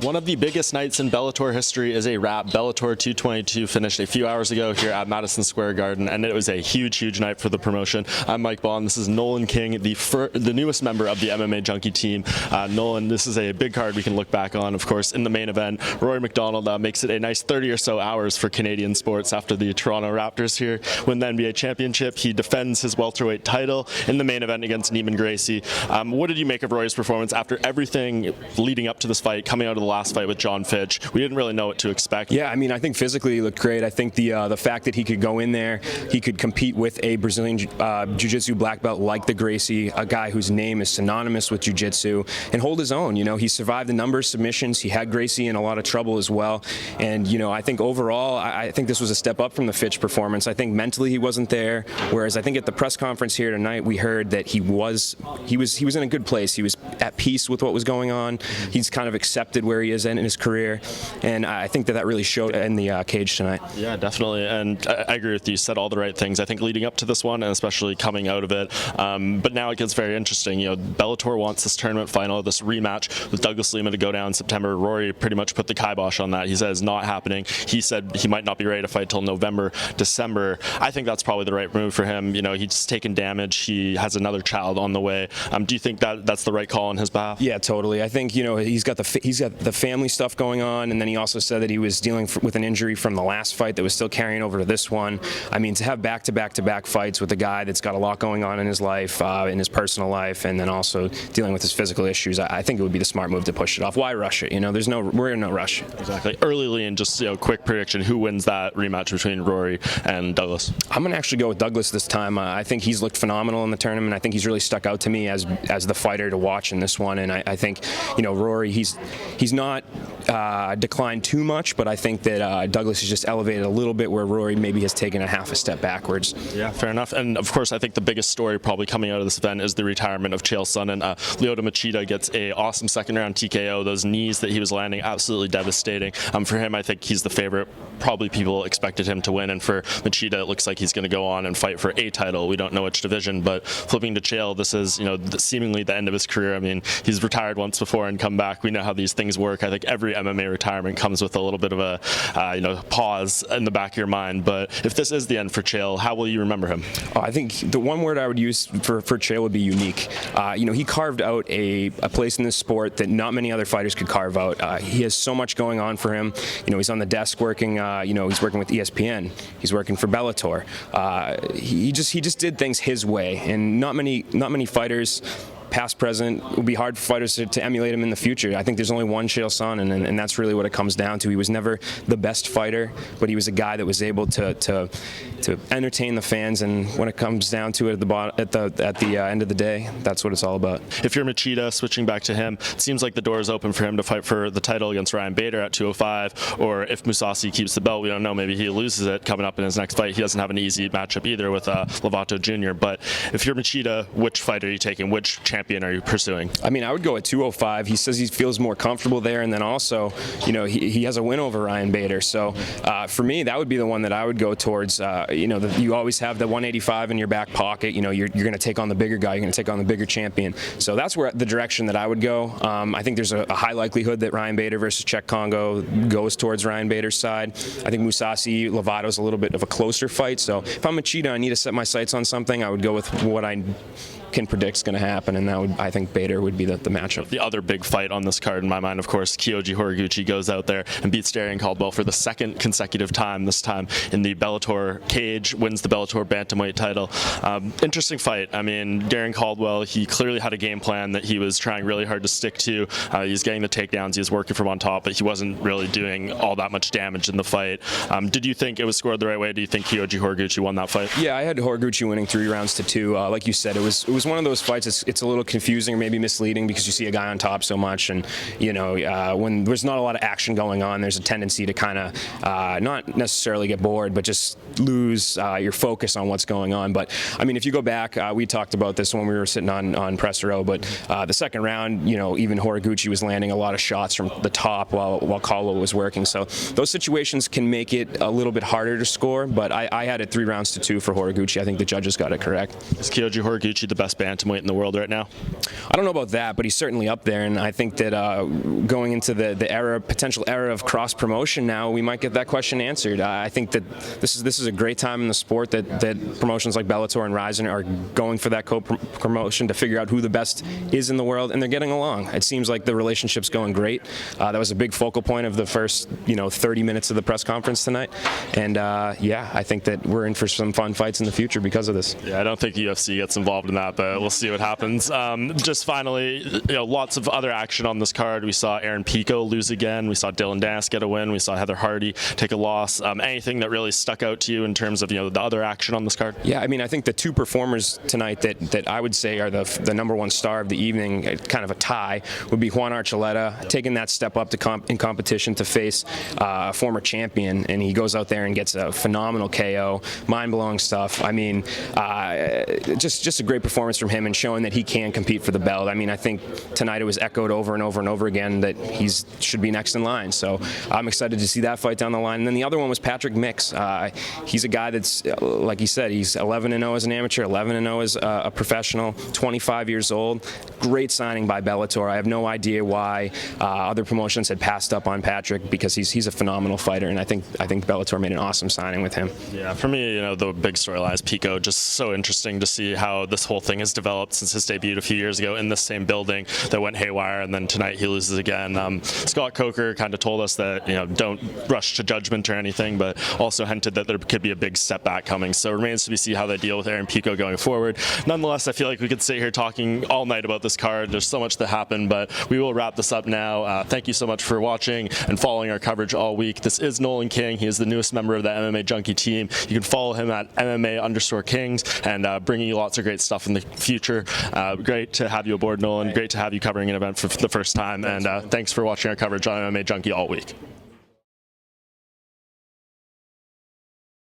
One of the biggest nights in Bellator history is a wrap. Bellator 222 finished a few hours ago here at Madison Square Garden, and it was a huge night for the promotion. I'm Mike Bond. This is Nolan King, the newest member of the MMA Junkie team. Nolan, this is a big card we can look back on. Of course, in the main event, Rory MacDonald makes it a nice 30 or so hours for Canadian sports after the Toronto Raptors here win the NBA championship. He defends his welterweight title in the main event against Nieman Gracie. What did you make of Rory's performance after everything leading up to this fight, coming out of the last fight with John Fitch? We didn't really know what to expect. Yeah, I mean, I think physically he looked great. I think the fact that he could go in there, he could compete with a Brazilian jiu-jitsu black belt like the Gracie, a guy whose name is synonymous with jiu-jitsu, and hold his own. You know, he survived a number of submissions. He had Gracie in a lot of trouble as well. And, you know, I think overall, I think this was a step up from the Fitch performance. I think mentally he wasn't there, whereas I think at the press conference here tonight, we heard that he was in a good place. He was at peace with what was going on. He's kind of accepted where he is in his career, and I think that really showed in the cage tonight. Yeah, definitely, and I agree with you. You said all the right things, I think, leading up to this one, and especially coming out of it. But now it gets very interesting. You know, Bellator wants this tournament final, this rematch with Douglas Lima to go down in September. Rory pretty much put the kibosh on that. He said it's not happening. He said he might not be ready to fight till November, December. I think that's probably the right move for him. You know, he's taken damage. He has another child on the way. Do you think that that's the right call on his behalf? Yeah, totally. I think, you know, he's got the family stuff going on, and then he also said that he was dealing with an injury from the last fight that was still carrying over to this one. I mean, to have back-to-back fights with a guy that's got a lot going on in his life, in his personal life, and then also dealing with his physical issues, I think it would be the smart move to push it off. Why rush it? You know, we're in no rush. Exactly. Early and just, you know, quick prediction: who wins that rematch between Rory and Douglas? I'm going to actually go with Douglas this time. I think he's looked phenomenal in the tournament. I think he's really stuck out to me as the fighter to watch in this one, and I think, you know, Rory, he's not declined too much, but I think that Douglas has just elevated a little bit where Rory maybe has taken a half a step backwards. Yeah, fair enough. And of course, I think the biggest story probably coming out of this event is the retirement of Chael Sonnen. Lyoto Machida gets a awesome second round TKO. Those knees that he was landing, absolutely devastating. For him, I think he's the favorite. Probably people expected him to win, and for Machida, it looks like he's going to go on and fight for a title. We don't know which division, but flipping to Chael, this is, you know, seemingly the end of his career. I mean, he's retired once before and come back. We know how these things work. I think every MMA retirement comes with a little bit of a you know, pause in the back of your mind. But if this is the end for Chael, how will you remember him? Oh, I think the one word I would use for Chael would be unique. You know, he carved out a place in this sport that not many other fighters could carve out. He has so much going on for him. You know, he's on the desk working. You know, he's working with ESPN. He's working for Bellator. He just did things his way, and not many fighters, past, present, it would be hard for fighters to emulate him in the future. I think there's only one Chael Sonnen, and that's really what it comes down to. He was never the best fighter, but he was a guy that was able to entertain the fans, and when it comes down to it at the end of the day, that's what it's all about. If you're Machida, switching back to him, it seems like the door is open for him to fight for the title against Ryan Bader at 205, or if Mousasi keeps the belt, we don't know, maybe he loses it coming up in his next fight. He doesn't have an easy matchup either with Lyoto Jr., but if you're Machida, which fight are you taking? Which champion are you pursuing? I mean, I would go at 205. He says he feels more comfortable there, and then also, you know, he has a win over Ryan Bader. So for me, that would be the one that I would go towards. You know, you always have the 185 in your back pocket. You know, you're going to take on the bigger guy. You're going to take on the bigger champion. So that's where the direction that I would go. I think there's a high likelihood that Ryan Bader versus Czech Congo goes towards Ryan Bader's side. I think Mousasi Lovato's a little bit of a closer fight. So if I'm Machida, I need to set my sights on something. I would go with what I can predict is going to happen, and that would, I think, Bader would be the matchup. The other big fight on this card in my mind, of course, Kyoji Horiguchi goes out there and beats Darian Caldwell for the second consecutive time, this time in the Bellator cage, wins the Bellator bantamweight title. Interesting fight. I mean, Darian Caldwell, he clearly had a game plan that he was trying really hard to stick to. He's getting the takedowns, he was working from on top, but he wasn't really doing all that much damage in the fight. Did you think it was scored the right way? Do you think Kyoji Horiguchi won that fight? Yeah, I had Horiguchi winning 3-2. Like you said, it was one of those fights. It's a little confusing or maybe misleading because you see a guy on top so much, and you know, when there's not a lot of action going on, there's a tendency to kind of not necessarily get bored, but just lose your focus on what's going on. But I mean, if you go back, we talked about this when we were sitting on press row, but the second round, you know, even Horiguchi was landing a lot of shots from the top while Caldwell was working. So those situations can make it a little bit harder to score, but I had it 3-2 for Horiguchi. I think the judges got it correct. Is Kyoji Horiguchi the best bantamweight in the world right now? I don't know about that, but he's certainly up there, and I think that going into the potential era of cross promotion now, we might get that question answered. I think that this is a great time in the sport that promotions like Bellator and Ryzen are going for that co-promotion to figure out who the best is in the world, and they're getting along. It seems like the relationship's going great. That was a big focal point of the first 30 minutes of the press conference tonight, and yeah, I think that we're in for some fun fights in the future because of this. Yeah, I don't think the UFC gets involved in that, but we'll see what happens. Just finally, lots of other action on this card. We saw Aaron Pico lose again. We saw Dylan Dance get a win. We saw Heather Hardy take a loss. Anything that really stuck out to you in terms of the other action on this card? Yeah, I mean, I think the two performers tonight that I would say are the number one star of the evening, kind of a tie, would be Juan Archuleta, taking that step up to in competition to face a former champion, and he goes out there and gets a phenomenal KO, mind-blowing stuff. I mean, just a great performance from him and showing that he can compete for the belt. I mean, I think tonight it was echoed over and over and over again that he should be next in line. So I'm excited to see that fight down the line. And then the other one was Patrick Mix. He's a guy that's, like he said, he's 11-0 as an amateur, 11-0 as a professional, 25 years old. Great signing by Bellator. I have no idea why other promotions had passed up on Patrick, because he's a phenomenal fighter, and I think Bellator made an awesome signing with him. Yeah, for me, the big storyline is Pico. Just so interesting to see how this whole thing has developed since his debut a few years ago in the same building that went haywire, and then tonight he loses again. Scott Coker kind of told us that don't rush to judgment or anything, but also hinted that there could be a big setback coming. So it remains to be seen how they deal with Aaron Pico going forward. Nonetheless, I feel like we could sit here talking all night about this card. There's so much that happened, but we will wrap this up now. Thank you so much for watching and following our coverage all week. This is Nolan King. He is the newest member of the MMA Junkie team. You can follow him at MMA_Kings and bringing you lots of great stuff in the future. Great to have you aboard, Nolan. Great to have you covering an event for the first time, and thanks for watching our coverage on MMA Junkie all week.